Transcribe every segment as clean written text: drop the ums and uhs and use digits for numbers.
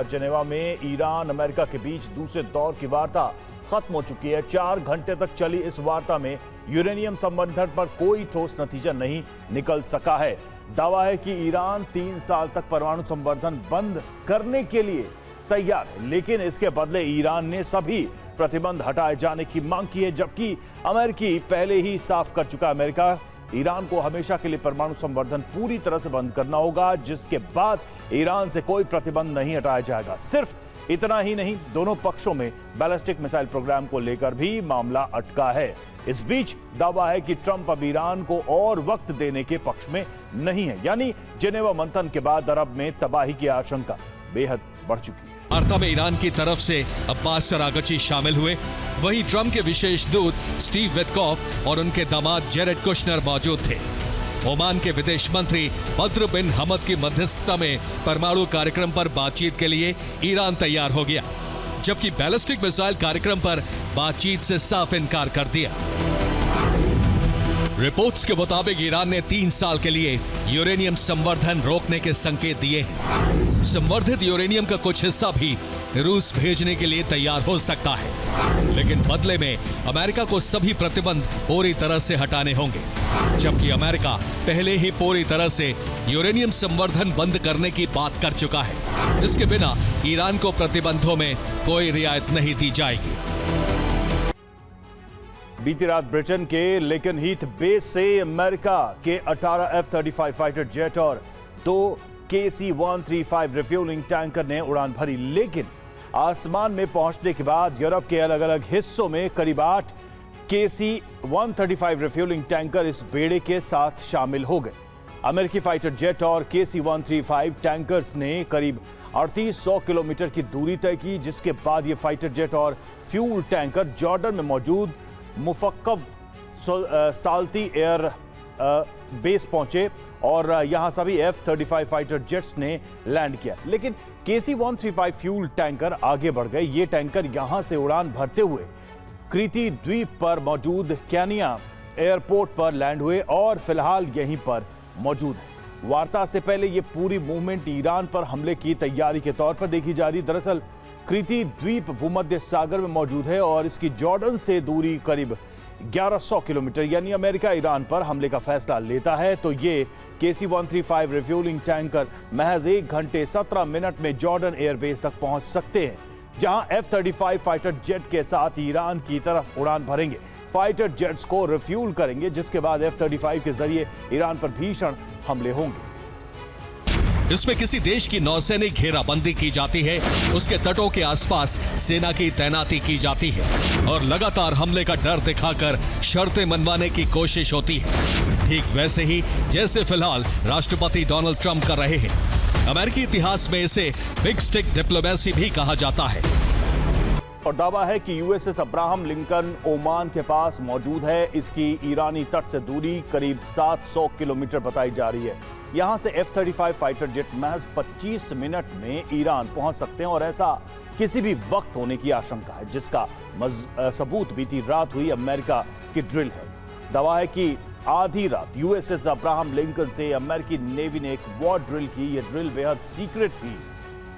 Geneva में Iran America के बीच दूसरे दौर की वार्ता खत्म हो चुकी है। 4 घंटे तक चली इस वार्ता में यूरेनियम संवर्धन पर कोई ठोस नतीजा नहीं निकल सका है। दावा है कि ईरान 3 साल तक परमाणु संवर्धन बंद करने के लिए तैयार है, लेकिन इसके बदले ईरान ने सभी प्रतिबंध हटाए जाने की मांग की है, जबकि अमेरिकी पहले ही साफ कर चुका है अमेरिका ईरान को हमेशा के लिए परमाणु संवर्धन पूरी तरह से बंद करना होगा, जिसके बाद ईरान से कोई प्रतिबंध नहीं हटाया जाएगा। सिर्फ इतना ही नहीं, दोनों पक्षों में बैलिस्टिक मिसाइल प्रोग्राम को लेकर भी मामला अटका है। इस बीच दावा है कि ट्रंप अब ईरान को और वक्त देने के पक्ष में नहीं है, यानी जेनेवा मंथन के बाद अरब में तबाही की आशंका बेहद बढ़ चुकी है। वार्ता में ईरान की तरफ से अब्बास अरागची शामिल हुए, वहीं ट्रंप के विशेष दूत स्टीव विटकॉफ और उनके दामाद जेरेड कुशनर मौजूद थे। ओमान के विदेश मंत्री बद्र बिन हमद की मध्यस्थता में परमाणु कार्यक्रम पर बातचीत के लिए ईरान तैयार हो गया, जबकि बैलिस्टिक मिसाइल कार्यक्रम पर बातचीत से साफ इनकार कर दिया। रिपोर्ट्स के मुताबिक ईरान ने 3 साल के लिए यूरेनियम संवर्धन रोकने के संकेत दिए हैं। संवर्धित यूरेनियम का कुछ हिस्सा भी रूस भेजने के लिए तैयार हो सकता है, लेकिन बदले में अमेरिका को सभी प्रतिबंध पूरी तरह से हटाने होंगे, जबकि अमेरिका पहले ही पूरी तरह से यूरेनियम संवर्धन बंद करने की बात कर चुका है। इसके बिना ईरान को प्रतिबंधों में कोई रियायत नहीं दी जाएगी। बीती रात ब्रिटेन के लेकिन हीथ बेस से अमेरिका के 18 F-35 फाइटर जेट और 2 KC-135 रिफ्यूलिंग टैंकर ने उड़ान भरी, लेकिन आसमान में पहुंचने के बाद यूरोप के अलग अलग हिस्सों में करीब 8 KC-135 रिफ्यूलिंग टैंकर इस बेड़े के साथ शामिल हो गए। अमेरिकी फाइटर जेट और KC-135 टैंकर्स ने करीब 3800 किलोमीटर की दूरी तय की, जिसके बाद ये फाइटर जेट और फ्यूल टैंकर जॉर्डन में मौजूद मुफक्कब साल्ती एयर बेस पहुंचे और यहां सभी F-35 फाइटर जेट्स ने लैंड किया, लेकिन KC-135 फ्यूल टैंकर आगे बढ़ गए। ये टैंकर यहां से उड़ान भरते हुए क्रीती द्वीप पर मौजूद केनिया एयरपोर्ट पर लैंड हुए और फिलहाल यहीं पर मौजूद है। वार्ता से पहले ये पूरी मूवमेंट ईरान पर हमले की तैयारी के तौर पर देखी जा रही। दरअसल क्रीती द्वीप भूमध्य सागर में मौजूद है और इसकी जॉर्डन से दूरी करीब 1100 किलोमीटर, यानी अमेरिका ईरान पर हमले का फैसला लेता है तो ये KC-135 रिफ्यूलिंग टैंकर महज 1 घंटे 17 मिनट में जॉर्डन एयरबेस तक पहुंच सकते हैं, जहां F-35 फाइटर जेट के साथ ईरान की तरफ उड़ान भरेंगे, फाइटर जेट्स को रिफ्यूल करेंगे, जिसके बाद F-35 के जरिए ईरान पर भीषण हमले होंगे। इसमें किसी देश की नौसैनिक घेराबंदी की जाती है, उसके तटों के आसपास सेना की तैनाती की जाती है और लगातार हमले का डर दिखाकर शर्तें मनवाने की कोशिश होती है, ठीक वैसे ही जैसे फिलहाल राष्ट्रपति डोनाल्ड ट्रंप कर रहे हैं। अमेरिकी इतिहास में इसे बिग स्टिक डिप्लोमेसी भी कहा जाता है। और दावा है कि USS अब्राहम लिंकन ओमान के पास मौजूद है। इसकी ईरानी तट से दूरी करीब 700 किलोमीटर बताई जा रही है। यहां से F-35 फाइटर जेट महज 25 मिनट में ईरान पहुंच सकते हैं और ऐसा किसी भी वक्त होने की आशंका है, जिसका सबूत बीती रात हुई अमेरिका की ड्रिल है। दावा है कि आधी रात USS अब्राहम लिंकन से अमेरिकी नेवी ने एक वॉर ड्रिल की। यह ड्रिल बेहद सीक्रेट थी।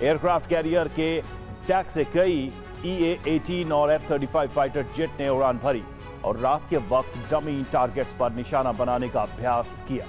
एयरक्राफ्ट कैरियर के टैक से कई EA-18 और F-35 फाइटर जेट ने उड़ान भरी और रात के वक्त डमी टारगेट्स पर निशाना बनाने का अभ्यास किया।